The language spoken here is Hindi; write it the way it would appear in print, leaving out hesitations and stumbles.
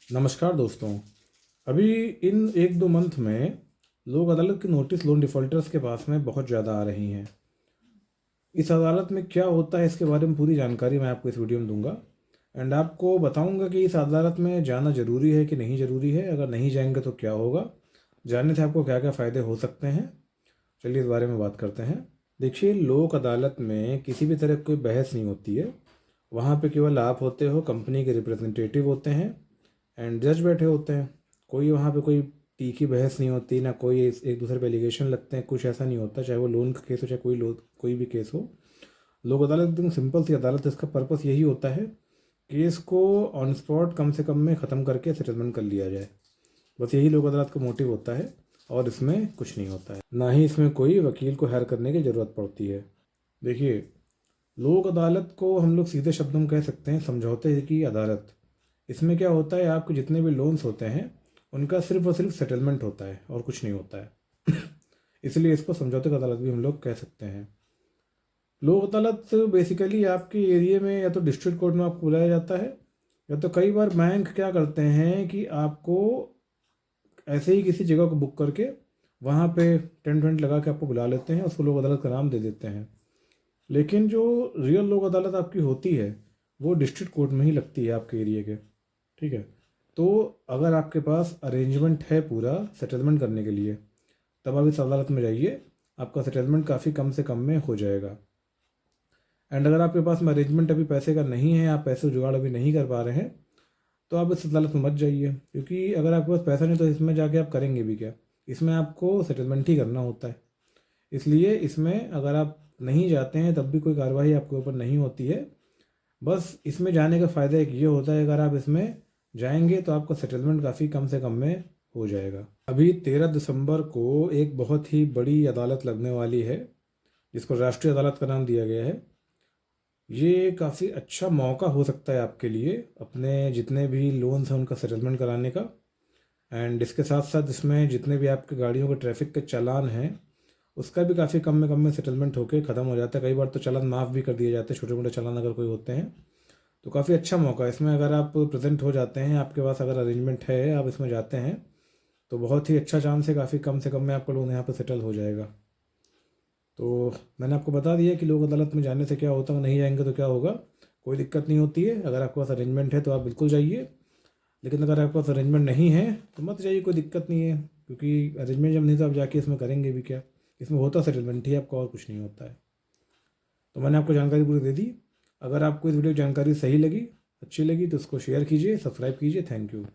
नमस्कार दोस्तों। अभी इन एक दो मंथ में लोक अदालत की नोटिस लोन डिफ़ॉल्टर्स के पास में बहुत ज़्यादा आ रही हैं। इस अदालत में क्या होता है इसके बारे में पूरी जानकारी मैं आपको इस वीडियो में दूंगा एंड आपको बताऊंगा कि इस अदालत में जाना ज़रूरी है कि नहीं ज़रूरी है। अगर नहीं जाएंगे तो क्या होगा, जानने से आपको क्या क्या फ़ायदे हो सकते हैं। चलिए इस बारे में बात करते हैं। देखिए, लोक अदालत में किसी भी तरह की कोई बहस नहीं होती है। वहाँ पे केवल आप होते हो, कंपनी के रिप्रेजेंटेटिव होते हैं एंड जज बैठे होते हैं। कोई वहाँ पे कोई तीखी बहस नहीं होती, ना कोई एक दूसरे पे एलिगेशन लगते हैं, कुछ ऐसा नहीं होता। चाहे वो लोन का केस हो, चाहे कोई भी केस हो। लोक अदालत एकदम सिंपल सी अदालत है। इसका पर्पस यही होता है, केस को ऑन स्पॉट कम से कम में ख़त्म करके सेटलमेंट कर लिया जाए। बस यही लोक अदालत का मोटिव होता है और इसमें कुछ नहीं होता है। ना ही इसमें कोई वकील को हायर करने की ज़रूरत पड़ती है। देखिए, लोक अदालत को हम लोग सीधे शब्दों में कह सकते हैं समझौते की अदालत। इसमें क्या होता है, आपके जितने भी लोन्स होते हैं उनका सिर्फ और सिर्फ सेटलमेंट होता है और कुछ नहीं होता है। इसलिए इसको समझौते की अदालत भी हम लोग कह सकते हैं। लोक अदालत बेसिकली आपके एरिया में या तो डिस्ट्रिक्ट कोर्ट में आपको बुलाया जाता है, या तो कई बार बैंक क्या करते हैं कि आपको ऐसे ही किसी जगह को बुक करके वहाँ पे टेंट वेंट लगा के आपको बुला लेते हैं, उसको लोक अदालत का नाम दे देते हैं। लेकिन जो रियल लोक अदालत आपकी होती है वो डिस्ट्रिक्ट कोर्ट में ही लगती है आपके एरिया के। ठीक है। तो अगर आपके पास अरेंजमेंट है पूरा सेटलमेंट करने के लिए, तब आप इस अदालत में जाइए, आपका सेटलमेंट काफ़ी कम से कम में हो जाएगा। एंड अगर आपके पास में अरेंजमेंट अभी पैसे का नहीं है, आप पैसे जुगाड़ अभी नहीं कर पा रहे हैं, तो आप इस अदालत में मत जाइए। क्योंकि अगर आपके पास पैसा नहीं तो इसमें जाके आप करेंगे भी क्या। इसमें आपको सेटलमेंट ही करना होता है। इसलिए इसमें अगर आप नहीं जाते हैं तब भी कोई कार्रवाई आपके ऊपर नहीं होती है। बस इसमें जाने का फ़ायदा एक ये होता है, अगर आप इसमें जाएंगे तो आपका सेटलमेंट काफ़ी कम से कम में हो जाएगा। अभी 13 दिसंबर को एक बहुत ही बड़ी अदालत लगने वाली है, जिसको राष्ट्रीय अदालत का नाम दिया गया है। ये काफ़ी अच्छा मौका हो सकता है आपके लिए, अपने जितने भी लोन्स हैं उनका सेटलमेंट कराने का। एंड इसके साथ साथ इसमें जितने भी आपके गाड़ियों के ट्रैफिक के चालान हैं उसका भी काफ़ी कम में सेटलमेंट होकर ख़त्म हो जाता है। कई बार तो चालान माफ़ भी कर दिए जाते हैं, छोटे मोटे चालान अगर कोई होते हैं। तो काफ़ी अच्छा मौका है इसमें। अगर आप प्रेजेंट हो जाते हैं, आपके पास अगर अरेंजमेंट है, आप इसमें जाते हैं, तो बहुत ही अच्छा चांस है, काफ़ी कम से कम में आपका लोन यहाँ पर सेटल हो जाएगा। तो मैंने आपको बता दिया कि लोक अदालत में जाने से क्या होता है, नहीं जाएंगे तो क्या होगा। कोई दिक्कत नहीं होती है। अगर आपके पास अरेंजमेंट है तो आप बिल्कुल जाइए, लेकिन अगर आपके पास अरेंजमेंट नहीं है तो मत जाइए, कोई दिक्कत नहीं है। क्योंकि अरेंजमेंट जब नहीं तो आप जाके इसमें करेंगे भी क्या। इसमें होता सेटलमेंट ही आपका, और कुछ नहीं होता है। तो मैंने आपको जानकारी पूरी दे दी। अगर आपको इस वीडियो की जानकारी सही लगी, अच्छी लगी, तो उसको शेयर कीजिए, सब्सक्राइब कीजिए। Thank you.